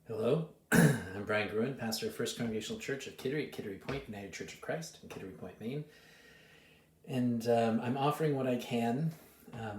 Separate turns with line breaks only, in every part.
Hello, I'm Brian Gruen, pastor of First Congregational Church of Kittery at Kittery Point United Church of Christ in Kittery Point, Maine. And I'm offering what I can,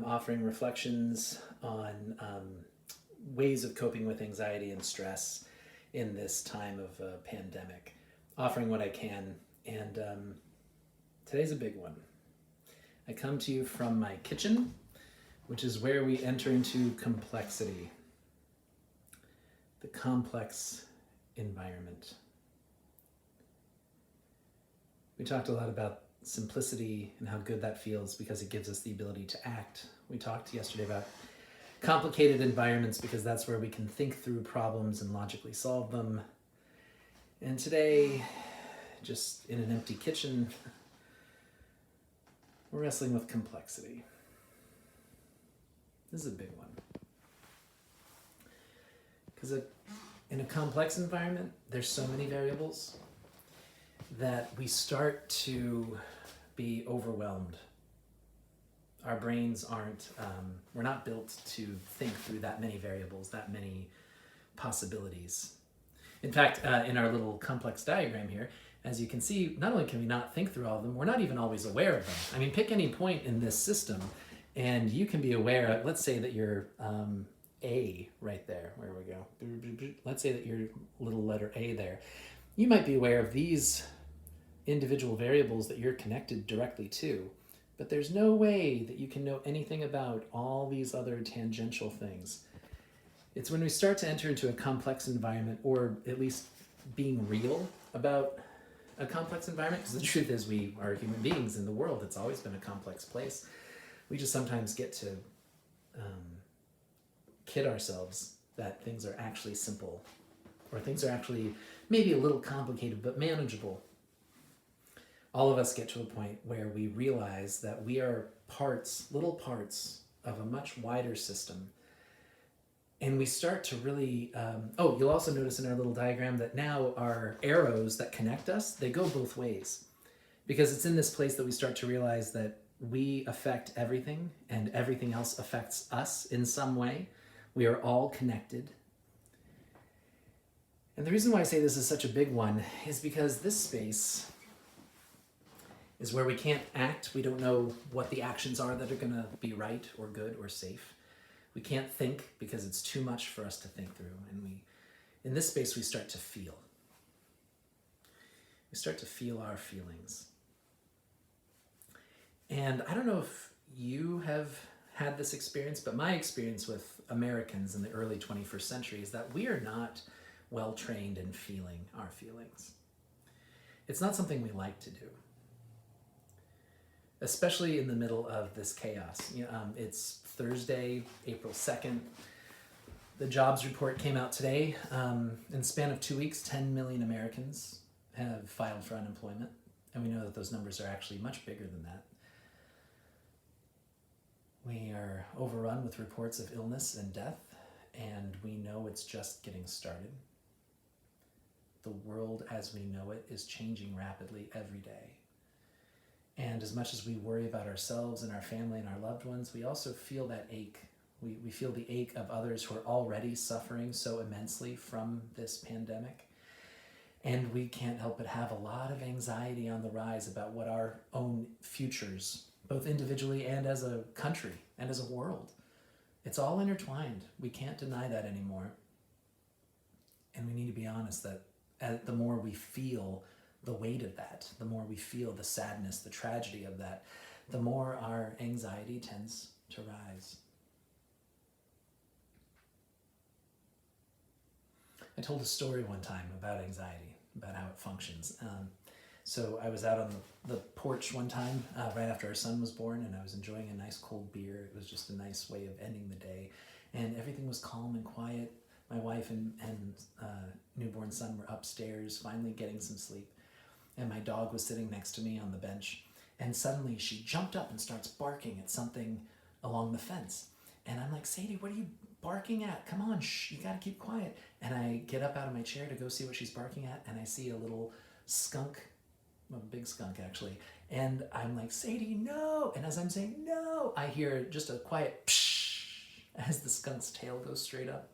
offering reflections on ways of coping with anxiety and stress in this time of a pandemic. Offering what I can. And today's a big one. I come to you from my kitchen, which is where we enter into complexity. The complex environment. We talked a lot about simplicity and how good that feels because it gives us the ability to act. We talked yesterday about complicated environments because that's where we can think through problems and logically solve them. And today, just in an empty kitchen, we're wrestling with complexity. This is a big one. Because in a complex environment, there's so many variables that we start to be overwhelmed. Our brains aren't, we're not built to think through that many variables, that many possibilities. In fact, in our little complex diagram here, as you can see, not only can we not think through all of them, we're not even always aware of them. I mean, pick any point in this system and you can be aware, let's say that you're A right there, where we go. Let's say that your little letter A there. You might be aware of these individual variables that you're connected directly to, but there's no way that you can know anything about all these other tangential things. It's when we start to enter into a complex environment, or at least being real about a complex environment, because the truth is we are human beings in the world. It's always been a complex place. We just sometimes get to kid ourselves that things are actually simple, or things are actually maybe a little complicated but manageable. All of us get to a point where we realize that we are little parts of a much wider system. And we start to really, you'll also notice in our little diagram that now our arrows that connect us, they go both ways. Because it's in this place that we start to realize that we affect everything and everything else affects us in some way. We are all connected. And the reason why I say this is such a big one is because this space is where we can't act. We don't know what the actions are that are going to be right or good or safe. We can't think because it's too much for us to think through. And in this space, we start to feel. We start to feel our feelings. And I don't know if you have had this experience, but my experience with Americans in the early 21st century is that we are not well trained in feeling our feelings. It's not something we like to do, especially in the middle of this chaos. It's Thursday, April 2nd. The jobs report came out today. In the span of 2 weeks, 10 million Americans have filed for unemployment. And we know that those numbers are actually much bigger than that. We are overrun with reports of illness and death, and we know it's just getting started. The world as we know it is changing rapidly every day. And as much as we worry about ourselves and our family and our loved ones, we also feel that ache. We feel the ache of others who are already suffering so immensely from this pandemic. And we can't help but have a lot of anxiety on the rise about what our own futures, both individually and as a country and as a world. It's all intertwined. We can't deny that anymore. And we need to be honest that the more we feel the weight of that, the more we feel the sadness, the tragedy of that, the more our anxiety tends to rise. I told a story one time about anxiety, about how it functions. So I was out on the porch one time right after our son was born, and I was enjoying a nice cold beer. It was just a nice way of ending the day. And everything was calm and quiet. My wife and newborn son were upstairs, finally getting some sleep. And my dog was sitting next to me on the bench. And suddenly she jumped up and starts barking at something along the fence. And I'm like, Sadie, what are you barking at? Come on, shh, you gotta keep quiet. And I get up out of my chair to go see what she's barking at, and I see a little skunk, a big skunk actually. And I'm like, Sadie, no. And as I'm saying no, I hear just a quiet psh as the skunk's tail goes straight up.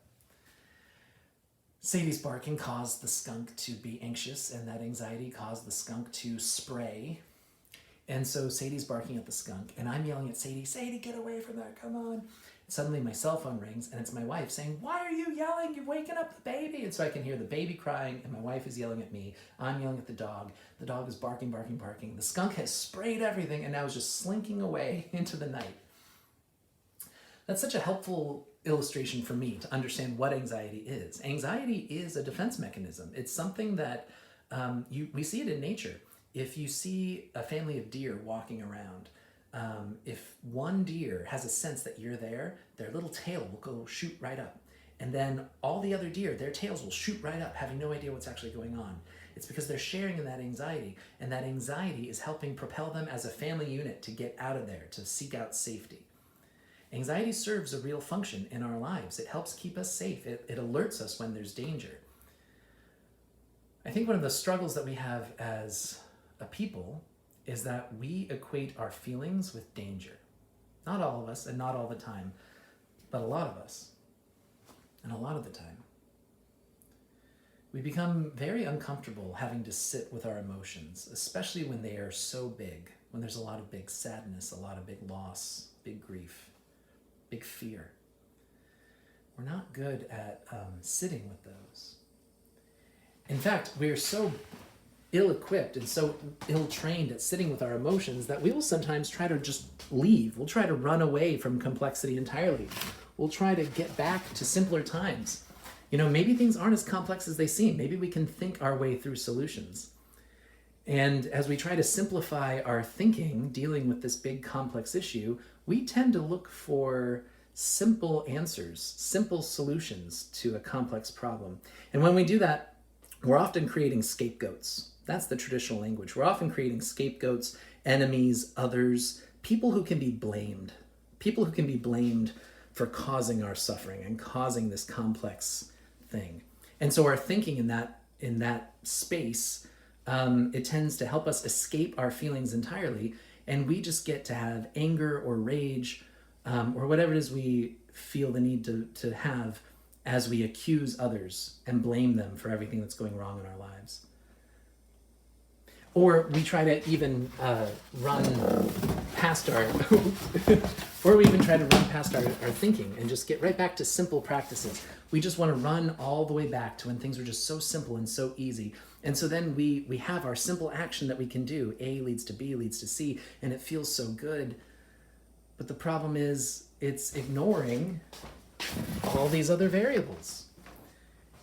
Sadie's barking caused the skunk to be anxious, and that anxiety caused the skunk to spray. And so Sadie's barking at the skunk, and I'm yelling at Sadie, Sadie, get away from there, come on. And suddenly my cell phone rings, and it's my wife saying, why are you yelling? You're waking up the baby. And so I can hear the baby crying, and my wife is yelling at me. I'm yelling at the dog. The dog is barking, barking, barking. The skunk has sprayed everything, and now is just slinking away into the night. That's such a helpful illustration for me to understand what anxiety is. Anxiety is a defense mechanism. It's something that we see it in nature. If you see a family of deer walking around, if one deer has a sense that you're there, their little tail will go shoot right up. And then all the other deer, their tails will shoot right up, having no idea what's actually going on. It's because they're sharing in that anxiety, and that anxiety is helping propel them as a family unit to get out of there, to seek out safety. Anxiety serves a real function in our lives. It helps keep us safe. It alerts us when there's danger. I think one of the struggles that we have as a people is that we equate our feelings with danger. Not all of us, and not all the time, but a lot of us, and a lot of the time. We become very uncomfortable having to sit with our emotions, especially when they are so big, when there's a lot of big sadness, a lot of big loss, big grief, big fear. We're not good at sitting with those. In fact, we're so ill-equipped and so ill-trained at sitting with our emotions that we will sometimes try to just leave. We'll try to run away from complexity entirely. We'll try to get back to simpler times. Maybe things aren't as complex as they seem. Maybe we can think our way through solutions. And as we try to simplify our thinking, dealing with this big complex issue, we tend to look for simple answers, simple solutions to a complex problem. And when we do that, we're often creating scapegoats. That's the traditional language. We're often creating scapegoats, enemies, others, people who can be blamed for causing our suffering and causing this complex thing. And so our thinking in that space, it tends to help us escape our feelings entirely, and we just get to have anger or rage or whatever it is we feel the need to have as we accuse others and blame them for everything that's going wrong in our lives. Or we try to even run past our thinking and just get right back to simple practices. We just want to run all the way back to when things were just so simple and so easy. And so then we have our simple action that we can do. A leads to B leads to C, and it feels so good. But the problem is it's ignoring all these other variables.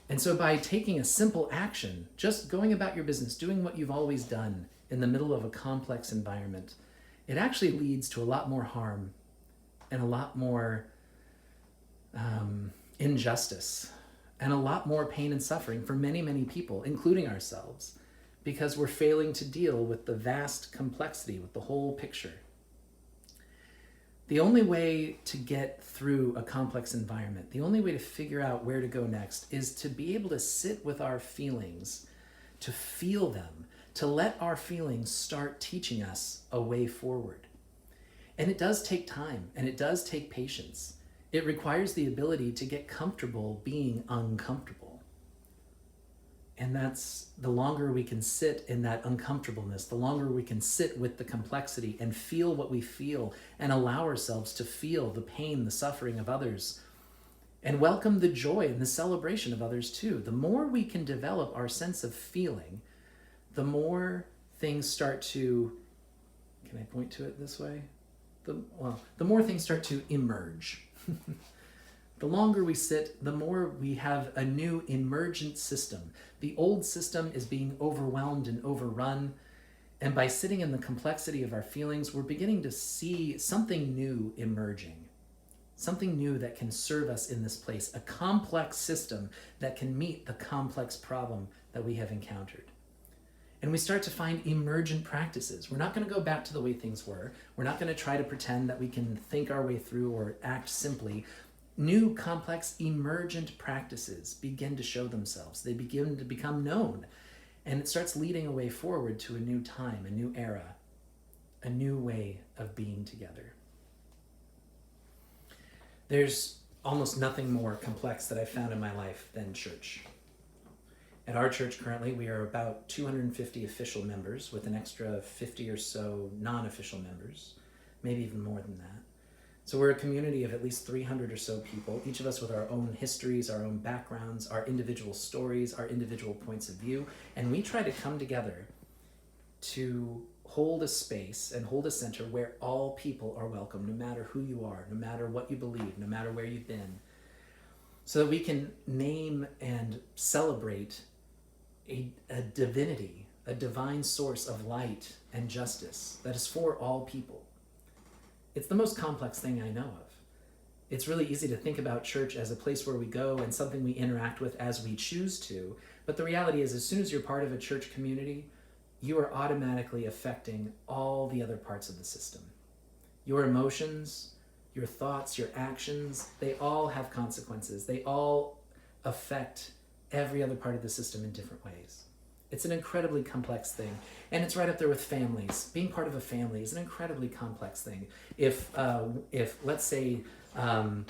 And so by taking a simple action, just going about your business, doing what you've always done in the middle of a complex environment, it actually leads to a lot more harm and a lot more injustice and a lot more pain and suffering for many, many people, including ourselves, because we're failing to deal with the vast complexity, with the whole picture. The only way to get through a complex environment, the only way to figure out where to go next, is to be able to sit with our feelings, to feel them, to let our feelings start teaching us a way forward. And it does take time, and it does take patience. It requires the ability to get comfortable being uncomfortable. And that's the longer we can sit in that uncomfortableness, the longer we can sit with the complexity and feel what we feel and allow ourselves to feel the pain, the suffering of others, and welcome the joy and the celebration of others too. The more we can develop our sense of feeling, the more things start to, can I point to it this way? The more things start to emerge. The longer we sit, the more we have a new emergent system. The old system is being overwhelmed and overrun. And by sitting in the complexity of our feelings, we're beginning to see something new emerging. Something new that can serve us in this place. A complex system that can meet the complex problem that we have encountered. And we start to find emergent practices. We're not going to go back to the way things were. We're not going to try to pretend that we can think our way through or act simply. New, complex, emergent practices begin to show themselves. They begin to become known. And it starts leading a way forward to a new time, a new era, a new way of being together. There's almost nothing more complex that I've found in my life than church. At our church currently, we are about 250 official members with an extra 50 or so non-official members, maybe even more than that. So we're a community of at least 300 or so people, each of us with our own histories, our own backgrounds, our individual stories, our individual points of view, and we try to come together to hold a space and hold a center where all people are welcome, no matter who you are, no matter what you believe, no matter where you've been, so that we can name and celebrate a divinity, a divine source of light and justice that is for all people. It's the most complex thing I know of. It's really easy to think about church as a place where we go and something we interact with as we choose to, but the reality is, as soon as you're part of a church community, you are automatically affecting all the other parts of the system. Your emotions, your thoughts, your actions, they all have consequences. They all affect every other part of the system in different ways. It's an incredibly complex thing. And it's right up there with families. Being part of a family is an incredibly complex thing. If let's say, A,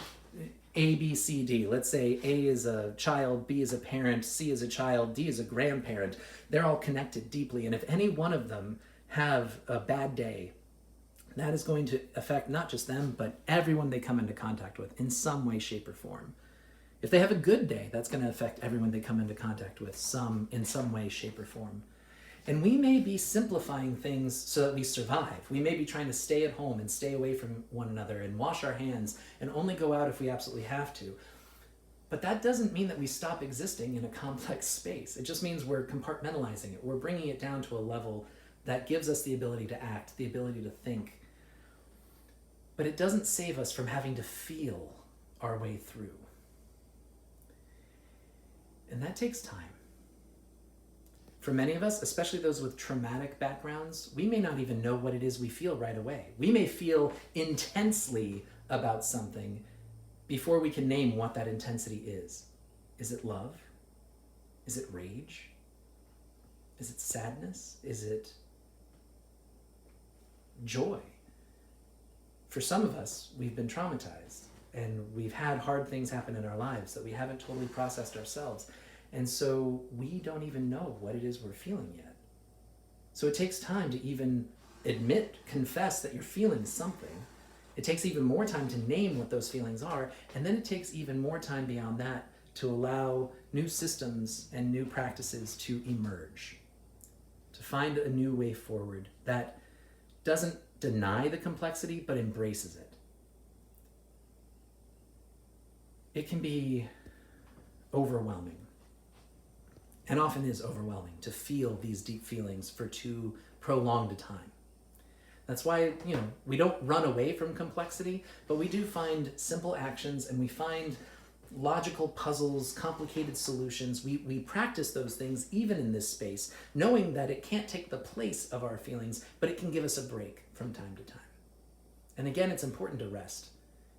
B, C, D. Let's say A is a child, B is a parent, C is a child, D is a grandparent. They're all connected deeply. And if any one of them have a bad day, that is going to affect not just them, but everyone they come into contact with in some way, shape, or form. If they have a good day, that's going to affect everyone they come into contact with in some way, shape, or form. And we may be simplifying things so that we survive. We may be trying to stay at home and stay away from one another and wash our hands and only go out if we absolutely have to. But that doesn't mean that we stop existing in a complex space. It just means we're compartmentalizing it. We're bringing it down to a level that gives us the ability to act, the ability to think. But it doesn't save us from having to feel our way through. And that takes time. For many of us, especially those with traumatic backgrounds, we may not even know what it is we feel right away. We may feel intensely about something before we can name what that intensity is. Is it love? Is it rage? Is it sadness? Is it joy? For some of us, we've been traumatized and we've had hard things happen in our lives that we haven't totally processed ourselves. And so we don't even know what it is we're feeling yet. So it takes time to even confess that you're feeling something. It takes even more time to name what those feelings are. And then it takes even more time beyond that to allow new systems and new practices to emerge, to find a new way forward that doesn't deny the complexity, but embraces it. It can be overwhelming, and often is overwhelming, to feel these deep feelings for too prolonged a time. That's why, we don't run away from complexity, but we do find simple actions and we find logical puzzles, complicated solutions. We practice those things even in this space, knowing that it can't take the place of our feelings, but it can give us a break from time to time. And again, it's important to rest.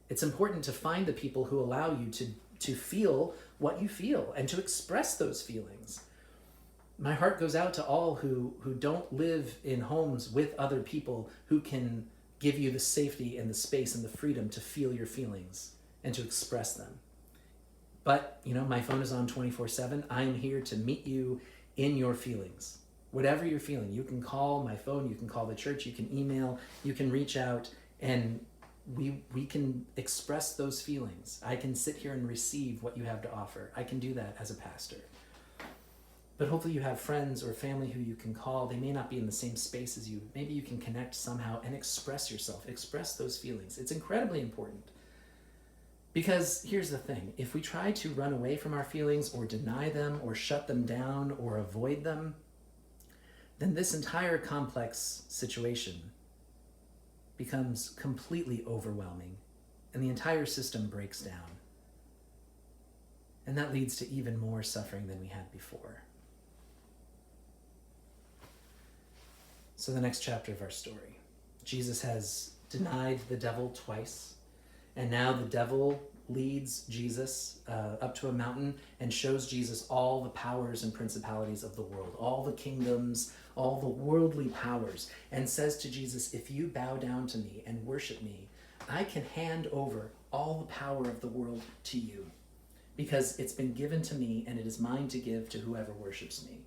It's important to find the people who allow you to feel what you feel and to express those feelings. My heart goes out to all who don't live in homes with other people who can give you the safety and the space and the freedom to feel your feelings and to express them. But, my phone is on 24/7. I'm here to meet you in your feelings. Whatever you're feeling, you can call my phone, you can call the church, you can email, you can reach out, and we can express those feelings. I can sit here and receive what you have to offer. I can do that as a pastor. But hopefully you have friends or family who you can call. They may not be in the same space as you. Maybe you can connect somehow and express yourself, express those feelings. It's incredibly important. Because here's the thing, if we try to run away from our feelings or deny them or shut them down or avoid them, then this entire complex situation becomes completely overwhelming and the entire system breaks down. And that leads to even more suffering than we had before. So the next chapter of our story, Jesus has denied the devil twice. And now the devil leads Jesus up to a mountain and shows Jesus all the powers and principalities of the world, all the kingdoms, all the worldly powers, and says to Jesus, if you bow down to me and worship me, I can hand over all the power of the world to you. because it's been given to me and it is mine to give to whoever worships me.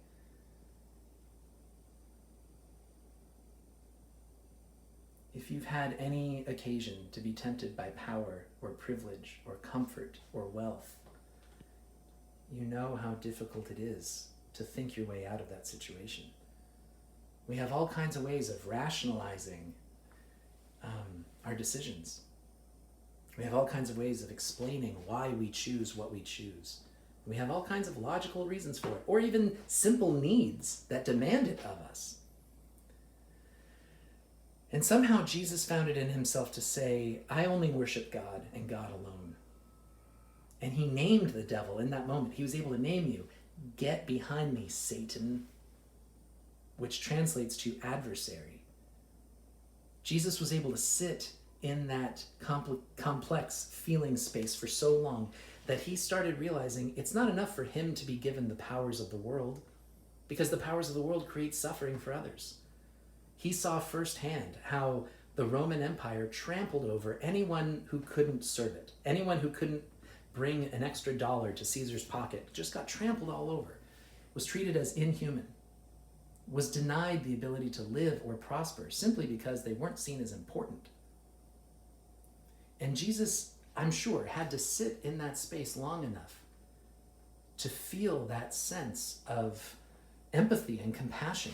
If you've had any occasion to be tempted by power or privilege or comfort or wealth, you know how difficult it is to think your way out of that situation. We have all kinds of ways of rationalizing our decisions. We have all kinds of ways of explaining why we choose what we choose. We have all kinds of logical reasons for it, or even simple needs that demand it of us. And somehow Jesus found it in himself to say, I only worship God and God alone. And he named the devil in that moment. He was able to name you. Get behind me, Satan, which translates to adversary. Jesus was able to sit in that complex feeling space for so long that he started realizing it's not enough for him to be given the powers of the world, because the powers of the world create suffering for others. He saw firsthand how the Roman Empire trampled over anyone who couldn't serve it. Anyone who couldn't bring an extra dollar to Caesar's pocket just got trampled all over, was treated as inhuman, was denied the ability to live or prosper simply because they weren't seen as important. And Jesus, I'm sure, had to sit in that space long enough to feel that sense of empathy and compassion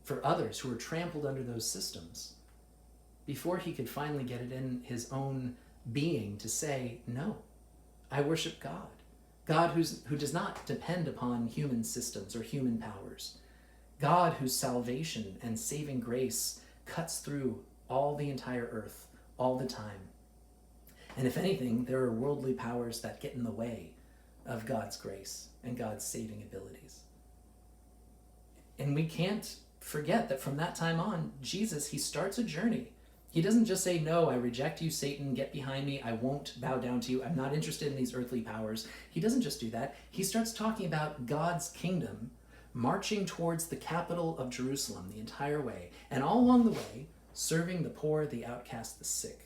for others who were trampled under those systems before he could finally get it in his own being to say, no, I worship God. God who does not depend upon human systems or human powers. God whose salvation and saving grace cuts through all the entire earth all the time. And if anything, there are worldly powers that get in the way of God's grace and God's saving abilities. And we can't forget that from that time on, Jesus, he starts a journey. He doesn't just say, no, I reject you, Satan, get behind me, I won't bow down to you, I'm not interested in these earthly powers. He doesn't just do that. He starts talking about God's kingdom marching towards the capital of Jerusalem the entire way, and all along the way, serving the poor, the outcast, the sick,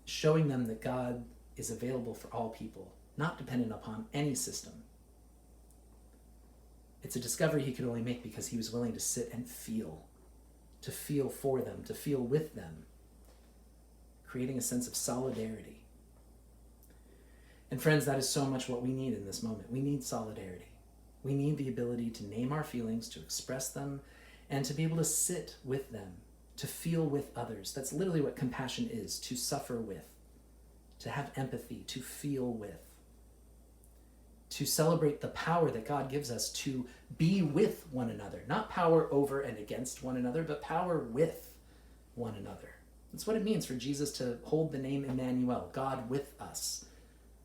showing them that God is available for all people, not dependent upon any system. It's a discovery he could only make because he was willing to sit and feel for them, to feel with them, creating a sense of solidarity. And friends, that is so much what we need in this moment. We need solidarity. We need the ability to name our feelings, to express them, and to be able to sit with them, to feel with others. That's literally what compassion is, to suffer with, to have empathy, to feel with, to celebrate the power that God gives us to be with one another. Not power over and against one another, but power with one another. That's what it means for Jesus to hold the name Emmanuel, God with us.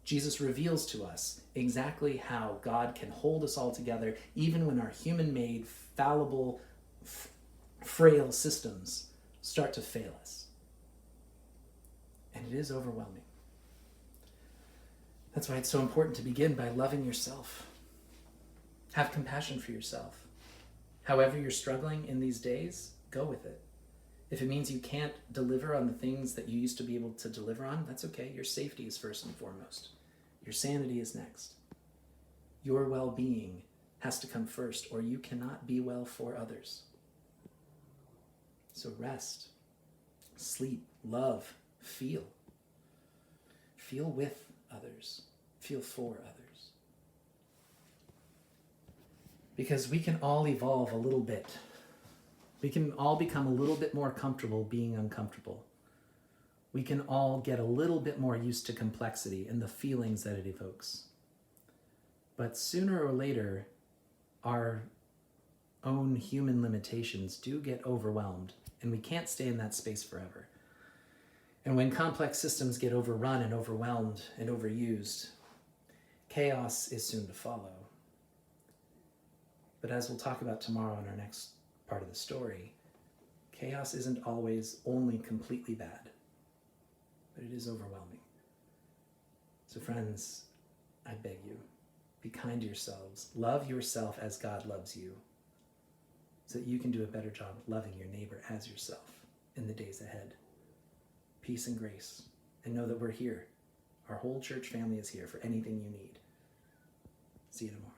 Jesus reveals to us exactly how God can hold us all together, even when our human-made, fallible, frail systems start to fail us. And it is overwhelming. That's why it's so important to begin by loving yourself. Have compassion for yourself. However you're struggling in these days, go with it. If it means you can't deliver on the things that you used to be able to deliver on, that's okay. Your safety is first and foremost. Your sanity is next. Your well-being has to come first, or you cannot be well for others. So rest, sleep, love, feel. Feel with others. Feel for others. Because we can all evolve a little bit. We can all become a little bit more comfortable being uncomfortable. We can all get a little bit more used to complexity and the feelings that it evokes. But sooner or later, our own human limitations do get overwhelmed, and we can't stay in that space forever. And when complex systems get overrun and overwhelmed and overused, chaos is soon to follow. But as we'll talk about tomorrow in our next part of the story, chaos isn't always only completely bad, but it is overwhelming. So friends, I beg you, be kind to yourselves. Love yourself as God loves you, so that you can do a better job of loving your neighbor as yourself in the days ahead. Peace and grace, and know that we're here. Our whole church family is here for anything you need. See you tomorrow.